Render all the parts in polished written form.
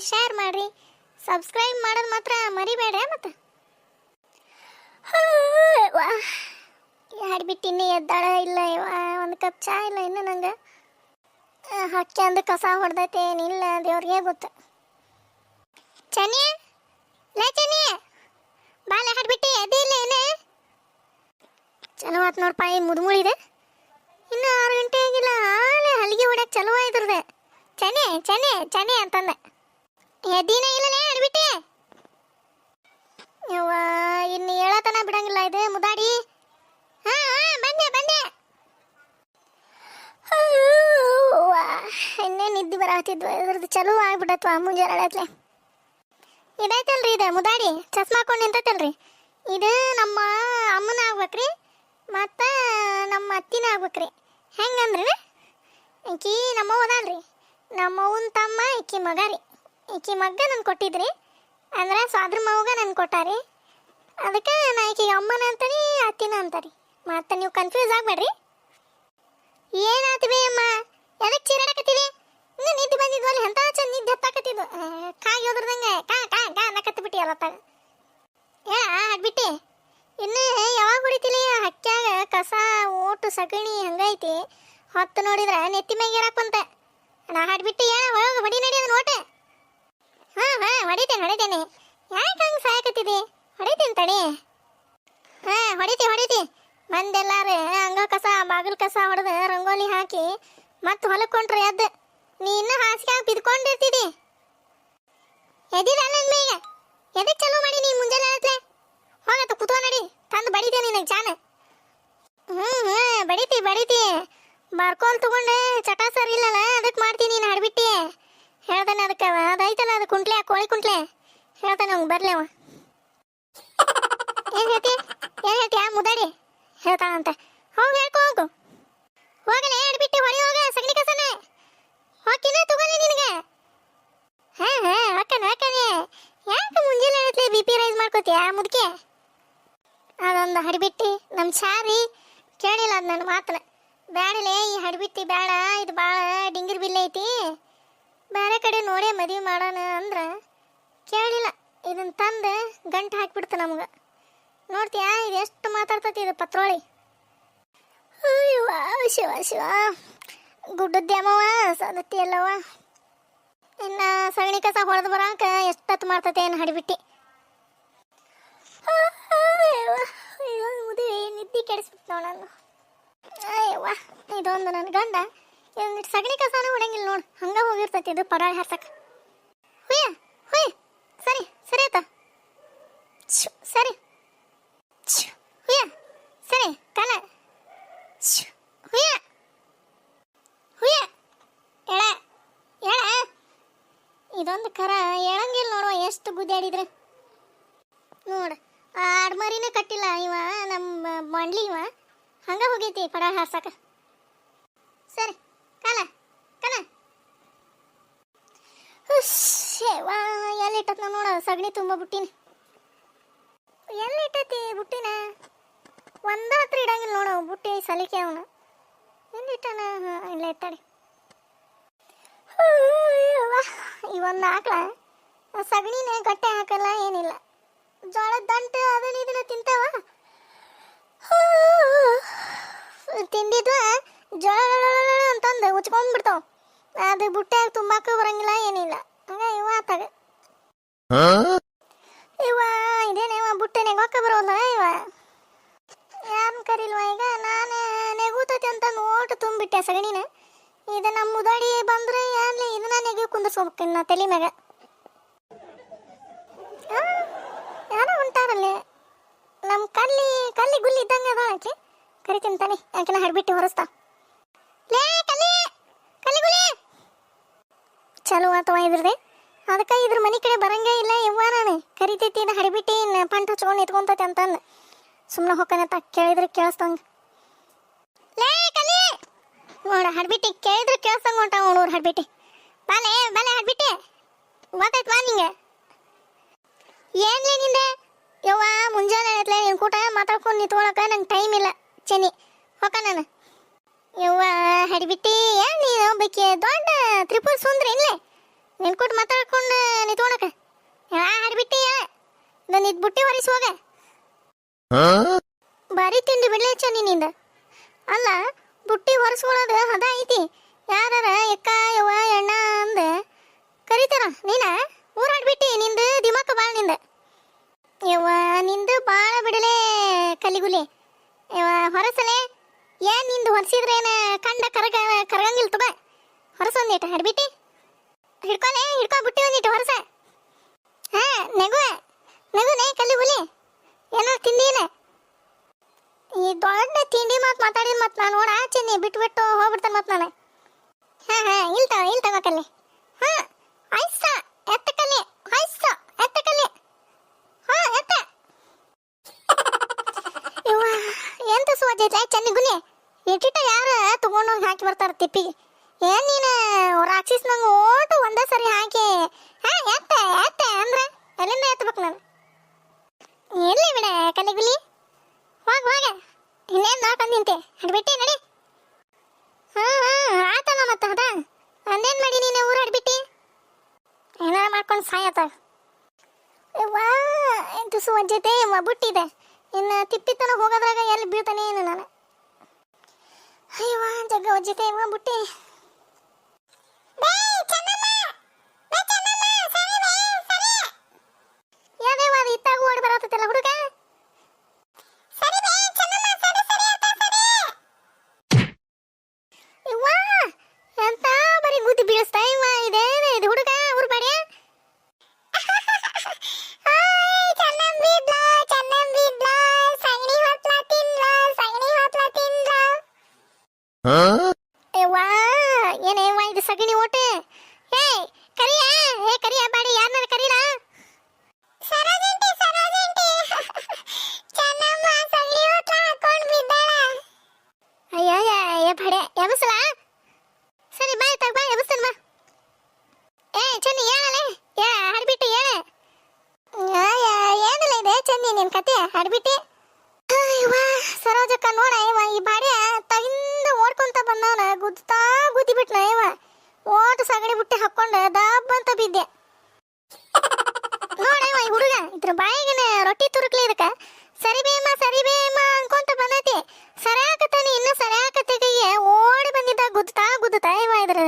Share ಮಾಡಿರಿ, subscribe ಮಾಡೋದು ಮಾತ್ರ ಮರಿಬೇಡ್ರಿ. ಮತ್ತು ಹಾಡ್ಬಿಟ್ಟು ಇನ್ನೂ ಎದ್ದಾಳ ಇಲ್ಲ ಇವ, ಒಂದು ಕಪ್ ಚಾ ಇಲ್ಲ ಇನ್ನು ನಂಗೆ. ಹಕ್ಕಿ ಅಂದು ಕಸ ಹೊಡೆದೈತೆ ಏನಿಲ್ಲ ದೇವ್ರಿಗೆ ಗೊತ್ತು. ಚನಿ ಲೇ ಚನಿ ಬಾಲೆ ಹಾಡ್ಬಿಟ್ಟು ಎದ್ದೇ ಇಲ್ಲ ಏನೇ ಚಲೋ ಆತು ನೋಡಪ್ಪ. ಈ ಮುದುಮುಳಿದೆ ಇನ್ನು 6 ಗಂಟೆ ಆಗಿಲ್ಲ, ಆಲೆ ಹಲಿಗೆ ಹೊಡ್ಯಕ್ಕೆ ಚಲೋ ಆಯ್ತದೆ. ಚನೆ ಚನೆ ಚನೆ ಅಂತಂದೆ. ಎದ್ದಿನ ಇಲ್ಲಲೇ ಹಾಡ್ಬಿಟ್ಟೆ. ಯವ್ವ ಇನ್ನು ಹೇಳತನ ಬಿಡಂಗಿಲ್ಲ ಇದು ಮುದಾಡಿ. ಬಂದೆ ಬಂದೆ. ಇನ್ನೇ ನಿದ್ದೆ ಬರತ್ತಿದ್ವು, ಇದ್ರದ್ದು ಚಲೋ ಆಗ್ಬಿಟ್ಟತ್ವ ಮುಂಜಾನೆ. ಇದೈತಲ್ರಿ ಇದು ಮುದಾಡಿ ಚಸ್ಮಾ ಹಾಕೊಂಡು ನಿಂತೈತಲ್ರಿ, ಇದು ನಮ್ಮ ಅಮ್ಮನ ಆಗ್ಬೇಕ್ರಿ ಮತ್ತು ನಮ್ಮ ಅತ್ತಿನ ಆಗ್ಬೇಕ್ರಿ. ಹೆಂಗಂದ್ರಿ ಈಕಿ ನಮ್ಮವ್ವ ಅದಲ್ರಿ, ನಮ್ಮವ್ವನ ತಮ್ಮ ಈಕಿ ಮಗ ರೀ. ಈಕಿ ಮಗ ನನ್ಗೆ ಕೊಟ್ಟಿದ್ರಿ, ಅಂದ್ರೆ ಸ್ವಾದ್ರ ಮವ್ಗ ನನ್ಗೆ ಕೊಟ್ಟಾರಿ. ಅದಕ್ಕೆ ನಾ ಈಕಿಗೆ ಅಮ್ಮನ ಅಂತಾನೆ ಅತ್ತಿನ ಅಂತಾರಿ. ಮತ್ತು ನೀವು ಕನ್ಫ್ಯೂಸ್ ಆಗಬೇಡ್ರಿ. ಏನಾಗ್ತೀವಿ ಅಮ್ಮ, ಎದಕ್ಕೆ ಚೀರಾಡಕತ್ತೀವಿ? ಇನ್ನು ನಿದ್ದೆ ಬಂದಿದ್ವಲ್ಲಿ ಎಂಥ ಚಂದ ನಿದ್ದೆ ಹತ್ತಾಕತ್ತಿದ್ವು. ಕಾಗಿ ಹೋದ್ರದಂಗೆ ಕಾ ಕಾ ಕಾ ಅನ್ನಕತ್ತಿ ಬಿಟ್ಟು ಎಲ್ಲತ್ತಾಗ ಹಾಡ್ಬಿಟ್ಟು. ಇನ್ನು ಯಾವಾಗ ಹೊಡಿತಿಲಿ ಹಕ್ಕ್ಯಾಗ ಕಸ ಓಟು ಸಗಣಿ ಹಂಗೈತಿ. ಹೊತ್ತು ನೋಡಿದ್ರೆ ನೆತ್ತಿ ಮ್ಯಾಗ ಇರಾಕಂತ ನಾ ಹಾಡ್ಬಿಟ್ಟು ಒಳಗೆ ಹೊಡಿ ನಡಿ ಅದನ್ನ ಓಟೆ. ಹೊಡಿತೇನೆ. ಯಾಕೆ ಹಂಗೆ ಸಾಯಕತ್ತಿದೆ? ಹೊಡಿತೀನಿ ತಡಿ. ಹೊಡಿತಿ ಮಂದೆಲ್ಲಾರು ಹಂಗ ಕಸ ಬಾಗಿಲು ಕಸ ಹೊಡೆದು ರಂಗೋಲಿ ಹಾಕಿ ಮತ್ತೆ ಹೊಲಕ್ಕೊಂಡ್ರೆ ಎದ್ದು ನೀ ಇನ್ನೂ ಹಾಸಿಗೆ ಹಾಕಿ ಬಿದ್ಕೊಂಡಿರ್ತಿದಿ. ಎದ್ದಿದಲ್ಲ ಈಗ ಎದಕ್ಕೆ ಚಲೋ ಮಾಡಿ ನೀ ಮುಂಜಾನೆ ಹೇಳ್ತೆ ಹೋಗತ್ತ ಕುತ್ಕೊ ನಡಿ, ತಂದು ಬಡಿತೇ ನಿನಗೆ ಚಾನ. ಬಡಿತಿ ಬರ್ಕೋಲ್ ತಗೊಂಡೆ ಚಟ ಸರ್ ಇಲ್ಲಲ್ಲ, ಅದಕ್ಕೆ ಮಾಡ್ತೀನಿ. ನೀನು ಹಾಡ್ಬಿಟ್ಟಿ ಹೇಳ್ತಾನೆ. ಅದಕ್ಕೆ ಅದೈತಲ್ಲ ಅದು ಕುಂಟ್ಲೆ, ಕೋಳಿ ಕುಂಟ್ಲೆ ಹೇಳ್ತಾನೆ ಅವ್ನು ಬರ್ಲಿ ಅವ. ಏನು ಹೇಳ್ತಿ ಮುದಾಡಿ ಹೇಳ್ತಾನಂತೆ. ಹೋಗಿ ಹೋಗು ಹೋಗಲೇ ಹಾಡ್ಬಿಟ್ಟು ಹೊಡಿ ಹೋಗ ಸಗಣಿ ಕಸನ ಹೋಗಿನ ತಗೊಳ್ಳಿ ನಿನಗೆ. ಹಾಕನೆ ಯಾಕೆ ಮುಂಜಾನೆ ಹೇಳ್ತಲೇ BP ರೈಸ್ ಮಾಡ್ಕೋತೀಯ ಮುದುಕೆ? ಅದೊಂದು ಹಡಿಬಿಟ್ಟು ನಮ್ಮ ಚಾರಿ ಕೇಳಿಲ್ಲ ಅದು ನನ್ನ ಮಾತನ್ನ. ಬ್ಯಾಡಲೇ ಈ ಹಡಿಬಿಟ್ಟು ಬೇಡ, ಇದು ಭಾಳ ಡಿಂಗಿರ್ ಬಿಲ್ ಐತಿ, ಬೇರೆ ಕಡೆ ನೋಡೇ ಮದುವೆ ಮಾಡೋಣ ಅಂದ್ರೆ ಕೇಳಿಲ್ಲ. ಇದನ್ನು ತಂದು ಗಂಟು ಹಾಕಿಬಿಡ್ತು ನಮ್ಗೆ. ನೋಡ್ತೀಯಾ ಇದು ಎಷ್ಟು ಮಾತಾಡ್ತತಿ ಇದು ಪತ್ರೋಳಿ. ಶಿವ ಗುಡ್ಡದ್ಯಾಮವ ಸದತಿ ಅಲ್ಲವ. ಇನ್ನು ಸಗಣಿ ಕಸ ಹೊಡೆದು ಬರಾಕ ಎಷ್ಟೊತ್ತು ಮಾಡ್ತತೆ ಏನು ಹಡಿಬಿಟ್ಟು. ಮುದುವೆ ನಿದ್ದೆ ಕೆಡಿಸ್ಬಿಟ್ಟು ನೋಡಲ್ಲ. ಅಯ್ಯವ್ವ ಇದೊಂದು ನನ್ನ ಗಂಡ ಇದೊಂದಿಟ್ಟು ಸಗಣಿ ಕಸನೂ ಹೊಡಂಗಿಲ್ಲ ನೋಡು, ಹಂಗೆ ಹೋಗಿರ್ತೈತಿ ಇದು ಪರಾಳ ಹಾರ್ಸಕ. ಹುಯ್ ಸರಿ ಆತ ಸರಿ ಸರಿ ಕಾಲ ಎಳ ಇದೊಂದು ಕರ ಎಳಂಗಿಲ್ಲ ನೋಡುವ ಎಷ್ಟು ಗುದ್ದಾಡಿದ್ರೆ. ನೋಡು ಆಡ್ಮರಿನೇ ಕಟ್ಟಿಲ್ಲ ಇವ ನಮ್ಮ ಮಂಡ್ಲಿ, ಇವ ಹಂಗ ಹೋಗೈತಿ ಪಡ ಹಾರ್ಸಕ. ಸರಿ ಕಾಲ ಎಲ್ಲಿಟ್ಟತ್ ನಾ ನೋಡ ಸಗಣಿ ತುಂಬ ಬುಟ್ಟಿನಿ. ಎಲ್ಲಿಟ್ಟತಿ ಬುಟ್ಟಿನ? ಒಂದ ಹತ್ರ ಇಡಂಗಿಲ್ಲ ನೋಡು ಬುಟ್ಟಿ ಸಲಿಕೆ ಅವನು ಎಲ್ಲಿಟ್ಟಾನ. ಇಲ್ಲ ಇಟ್ಟಾಡಿ ಇವೊಂದು ಆಕಳ ಸಗಣಿನೇ ಗಟ್ಟೆ ಹಾಕಲ್ಲ ಏನಿಲ್ಲ, ಜೋಳದ ದಂಟು ಅದನ್ನ ಇದನ್ನ ತಿಂತಾವ. ತಿಂದಿದ್ವ ಜೋಳ ಅಂತಂದು ಉಚ್ಕೊಂಡ್ಬಿಡ್ತಾವ. ಅದು ಬುಟ್ಟ್ಯಾಗ ತುಂಬಾಕ ಬರಂಗಿಲ್ಲ ಏನಿಲ್ಲ. ಹಂಗ ಇವ ಆತಾಗ ಇವ ಇದೇನೇವ ಬುಟ್ಟೆ ನೆಗೋಕ ಬರೋಲ್ಲ. ಇವ ಯಾರನ್ನ ಕರಿಲ್ವ ಈಗ? ನಾನು ನೆಗೂತತಿ ಅಂತ ಓಟು ತುಂಬಿಟ್ಟೆ ಸಗಣಿನ. ಇದು ನಮ್ಮ ಮುದಾಡಿ ಬಂದ್ರೆ ಏನ್ಲಿ ಇದನ್ನ ನೆಗೆ ಕುಂದಿರ್ಸ್ಬೇಕು ಇನ್ನು ತಲೆ ಮ್ಯಾಗ. ಯಾರೋ ಉಂಟಾರಲ್ಲಿ ನಮ್ಮ ಕಲ್ಲಿ ಗುಲ್ಲಿ ಇದ್ದಂಗೆ ಅದ ಆಕೆ. ಕರಿತೀನಿ ತಾನೆ ಆಕೆನ ಹಡ್ಬಿಟ್ಟು ಹೊರಸ್ತಾ. ಲೇ ಕಲ್ಲಿ ಗುಲಿ ಚಲೋ ಅಥವಾ ಇದ್ರದೆ ಅದಕ್ಕೆ ಇದ್ರ ಮನೆ ಕಡೆ ಬರಂಗೇ ಇಲ್ಲ. ಇವ್ವ ನಾನು ಕರಿತೈತಿ ಇದು ಹಡಿಬಿಟ್ಟು ಪಂಟ್ ಹಚ್ಕೊಂಡು ನಿಂತ್ಕೊಂತೈತಿ ಅಂತಂದು ಸುಮ್ಮನೆ ಹೊಕ್ಕನತ್ತ. ಕೇಳಿದ್ರೆ ಕೇಳಿಸ್ತಂಗೆ. ಲೇ ಕಲ್ಲಿ ನೋಡ ಹಡ್ಬಿಟ್ಟು ಕೇಳಿದ್ರೆ ಕೇಳಿಸ್ತಂಗೆ ಹೊಂಟ ನೋಡು ಹಡ್ಬಿಟ್ಟು. ಬಾಲೆ ಹಡ್ಬಿಟ್ಟೆ ಗೊತ್ತಾಯ್ತು ಬಾ ನಿಂಗೆ. ಏನ್ಲೇ ನಿಂದೆ ಯವ್ವ ಮುಂಜಾನೆ ಆಯ್ತಲೇ ನಿನ್ನ ಕೂಟ ಮಾತಾಡ್ಕೊಂಡು ನಿಂತ್ಕೊಳಕ ನಂಗೆ ಟೈಮ್ ಇಲ್ಲ ಚೆನ್ನಿ ಹೊಕ್ಕ ನಾನು. ಯವ್ವ ಹಡಿಬಿಟ್ಟು ಏನು ನೀನು ಬೇಕಿ ದೊಡ್ಡ ತ್ರಿಪುರ ಸುಂದ್ರಿ ಇಲ್ಲೇ ನಿನ್ ಕೂಟ ಮಾತಾಡ್ಕೊಂಡು ನಿದ್ ಬುಟ್ಟಿ ಹೊರಿಸಿ ಹೋಗ. ಬಾರಿ ತಿಂಡಿ ಬಿಡ್ಲೆ ನಿನ್ನಿಂದ. ಅಲ್ಲ ಬುಟ್ಟಿ ಹೊರಸ್ಕೊಳ್ಳೋದು ಹದ ಐತಿ. ಯಾರ ಎಕ್ಕ ಯವ್ವ ಎಣ್ಣ ಅಂದ ಕರಿತಾರ. ನೀನ ಊರಾಡ್ಬಿಟ್ಟಿ. ನಿಂದು ದಿಮಾಕ ಬಾಳ ನಿಂದ. ಯವ್ವ ನಿಂದು ಬಾಳ ಬಿಡಲೆ ಕಲಿಗುಲಿ. ಯವ್ವ ಹೊರಸಲೆ ಏನ್ ನಿಂದು ಹೊರಸಿದ್ರೇನ ಕಂಡ ಕರಗಂಗಿಲ್ ತಗ. ಹೊರಸೊಂದಿಟ್ಟು ಹಡ್ಬಿಟ್ಟಿ. ಹಿಡ್ಕೊ ಬುಟ್ಟಿ ಒಂದಿಟ್ಟು ಹೊರಸ. ಹಾ ನಗುನೇ ಕಲಿಗುಲಿ. ಏನೋ ತಿಂದಿಲ್ಲ. ಈ ದೊಡ್ಡ ತಿಂಡಿ ಮಾತಾಡಿದ ಮತ್ ನಾನು ನೋಡ ಚಿನ್ನಿ ಬಿಟ್ಟು ಹೋಗ್ಬಿಡ್ತಾನೆ ಮತ್ ನಾನು. ಹಾ ಇಲ್ತವ ಕಲ್ಲಿ. ಹಾ ಆಯ್ಸ ಎತ್ತ ಕಲ್ಲಿ. ಎತ್ತ ಕಲ್ಲಿ. ಹಾ ಎತ್ತ. ಇವ ಎಂತ ಸುವಜೈತೆ ಚೆನ್ನಿಗುಲಿ. ಇಟ್ಟಿಟ ಯಾರ ತಗೊಂಡೋಗಿ ಹಾಕಿ ಬರ್ತಾರ ತಿಪ್ಪಿಗೆ. ಏನ್ ನೀನು ರಾಕ್ಷಸ್ ನಂಗೆ ಓಟು ಒಂದೇ ಸರಿ ಹಾಕಿ ಹಾ ಎತ್ತ ಅಂದ್ರೆ ಎಲ್ಲಿಂದ ಎತ್ತಬೇಕು ನಾನು. ಎಲ್ಲಿ ಬಿಡ ಕಲಿಗುಲಿ. ಹೋಗ ಇನ್ನೇನು ನೋಡ್ಕೊಂಡು ನಿಂತೆ ಹಡ್ಬಿಟ್ಟಿ ನಡಿ. ಆತಲ್ಲ ಮತ್ತ ಅದ ಅಂದೇನ್ ಮಾಡಿ ನೀನು ಊರು ಹಡ್ಬಿಟ್ಟಿ. ಏನಾರ ಮಾಡ್ಕೊಂಡು ಸಾಯತ್ತ. ವಾ ಎಂತ ಸುವಜ್ಜತೆ ಬುಟ್ಟಿದೆ. ಇನ್ನು ತಿಪ್ಪಿತನ ಹೋಗೋದ್ರಾಗ ಎಲ್ಲಿ ಬೀಳ್ತಾನೆ ಏನು ನಾನು. ಅಯ್ಯವ್ವ ಜಗ್ಗ ಒಜ್ಜತೆ ಬುಟ್ಟಿ. ಯಾವ್ದೇವ ಅದು ಇತ್ತಾಗ ಓಡಿ ಬರತ್ತಲ್ಲ ಹುಡುಗ. ಎಂತ ಬರೀ ಗುದ್ದಿ ಬೀಳಿಸ್ತಾ ಇವ. ಇದೇನು ಇದು ಹುಡುಗ ಊರ್ ಬಾಡ್ಯ. ಏನೇವ ಇದು ಸಗಣಿ ಓಟೆ. ಏ ಕರಿಯ ಬಾಡಿ ಯಾರನ್ನ ಕರೀಲ. ಅಯ್ಯ ಬಡೆ ಎಬಸಲ. ಸರಿ ಬಾಯ್ ತಗ ಬಾ ಎಬಸ್ತನ್ ಬಾ. ಏ ಚೆನ್ನಿ ಹೇಳಲೆ ಹಡ್ಬಿಟ್ಟು ಹೇಳ. ಏನಿಲ್ಲ ಇದೆ ಚೆನ್ನಿ ನಿನ್ ಕತೆ ಹಡ್ಬಿಟ್ಟಿ. ಸರೋಜಕ್ಕ ನೋಡ ಇವ ಈ ಬಾಡ್ಯ ತಗಿಂದ ಓಡ್ಕೊಂತ ಬಂದವನ ಗುದ್ದಿ ಬಿಟ್ನ. ಇವ ಓಟು ಸಗಣಿ ಬುಟ್ಟಿ ಹಾಕೊಂಡು ದಬ್ಬ ಅಂತ ಬಿದ್ದೆ. ನೋಡ ಇವ ಈ ಹುಡುಗ ಇದ್ರ ಬಾಯಿಗೆ ರೊಟ್ಟಿ ತುರುಕ್ಲಿ. ಇದಕ್ಕ ಸರಿ ಬೇಮ ಅನ್ಕೊಂತ ಬಂದೈತಿ. ಸರಿಯಾಕತ್ತಾನೆ ಇನ್ನು ಸರಿಯಾಕತ್ತಿಗೆ ಓಡಿ ಬಂದಿದ್ದ ಗುದ್ದುತ್ತಾ ಇವ ಇದ್ರ.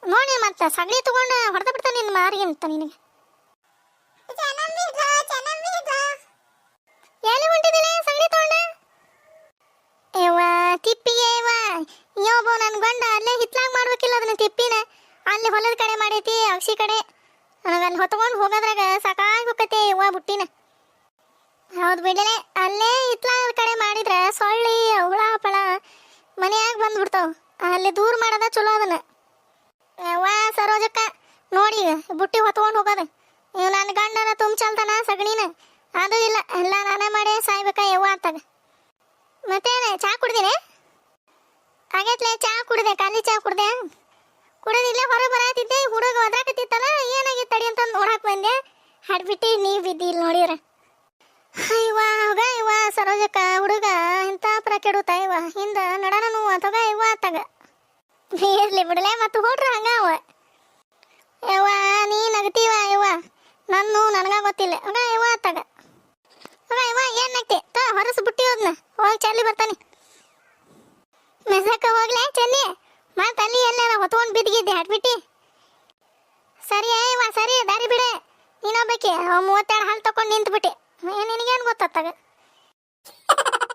ನೋಡಿ ಮತ್ತ ಸಗಣಿ ತಗೊಂಡು ಹೊಡೆದ ಬಿಡ್ತಾನೆ ನಿನ್ನ ಮಾರಿಗಿಂತ ನಿನಗೆ. ಎಲ್ಲಿ ಹೊಂಟಿದಿಲ್ಲ ಸಗಣಿ ತಗೊಂಡ. ಇವ ತಿಪ್ಪಿಗೆ ಇವೊಬ್ಬ ನನ್ನ ಗಂಡ ಅಲ್ಲೇ ಹಿತ್ಲಾಗ ಮಾಡ್ಬೇಕಿಲ್ಲ ಅದನ್ನ ತಿಪ್ಪಿನ. ಅಲ್ಲಿ ಹೊಲದ ಕಡೆ ಮಾಡೈತಿ ಅಕ್ಷಿ ಕಡೆ. ನನಗೆ ಅಲ್ಲಿ ಹೊತ್ಕೊಂಡು ಹೋಗೋದ್ರಾಗ ಸಾಕಾಗಿ ಹೋಗತ್ತೆ ಇವ ಬುಟ್ಟಿನ. ಹೌದು ಬಿಡಲೆ ಅಲ್ಲೇ ಹಿತ್ಲಾಗ ಕಡೆ ಮಾಡಿದ್ರೆ ಸೊಳ್ಳಿ ಹುಳ ಪಳ ಮನೆಯಾಗ ಬಂದ್ಬಿಡ್ತಾವ. ಅಲ್ಲಿ ದೂರ ಮಾಡೋದ ಚಲೋ ಅದನ್ನ. ಸರೋಜಕ್ಕ ನೋಡಿ ಬುಟ್ಟಿ ಹೊತ್ಕೊಂಡು ಹೋಗೋದು. ಇವ್ ನನ್ನ ಗಂಡನ ಚಲ್ತಾನ ಸಗಣಿನ. ಅದು ಇಲ್ಲ ಎಲ್ಲ ನಾನೇ ಮಾಡಿ ಸಾಯ್ಬೇಕ ಯವ್ವ ಅಂತಾಗ. ಮತ್ತೇನೆ ಚಾ ಕುಡ್ದಿನಿ. ಆಗೈತ್ಲೆ ಚಾ ಕುಡ್ದೆ. ಖಾಲಿ ಚಾ ಕುಡ್ದೆ. ಕುಡಿದಿಲ್ಲೇ ಹೊರಗೆ ಬರತ್ತಿದ್ದೆ. ಹುಡುಗ ಒದ್ರಾಕತ್ತಿತ್ತಲ್ಲ ಏನಾಗಿತ್ತು ತಡಿ ಅಂತ ನೋಡಕ್ ಬಂದೆ. ಹಡ್ಬಿಟ್ಟಿ ನೀವ್ ಬಿದ್ದಿ ಇಲ್ಲಿ ನೋಡಿರ. ಇವ ಸರೋಜಕ್ಕ ಹುಡುಗ ಇಂಥ ಪರ ಕೆಡುತ್ತಾ ಇವ. ಹಿಂದ ನಡನ ನೋವು ಅಥವಾ ಇವ ಆತಾಗ ಇರ್ಲಿ ಬಿಡಲೆ ಮತ್ತು ಹೋಟ್ರ ಹಂಗ ಅವ. ಯವ್ವ ನೀ ನಗತೀವ ಯವ್ವ. ನನಗ ಗೊತ್ತಿಲ್ಲ ಇವ ಆತಾಗ. ಇವ ಏನ್ ನಗ್ತಿ ಹೊರಸು ಬುಟ್ಟಿ ಹೋದ್ನ. ಹೋಗಿ ಚಾರ್ಲಿ ಬರ್ತಾನೆ. ಮೆಸಕ್ಕ ಹೋಗ್ಲೆ ಚೆನ್ನಿ. ಮತ್ತ ಅಲ್ಲಿ ಎಲ್ಲ ಹೊತ್ಕೊಂಡು ಬಿದ್ದಿದ್ದೆ ಹಟ್ಬಿಟ್ಟಿ. ಸರಿ ಇವ ಸರಿ ದಾರಿ ಬಿಡೆ. ನೀನೊಬ್ಬಕ್ಕೆ 32 ಹಾಲು ತಕೊಂಡು ನಿಂತ್ಬಿಟ್ಟೆ. ನಿನಗೇನು ಗೊತ್ತಾಗ.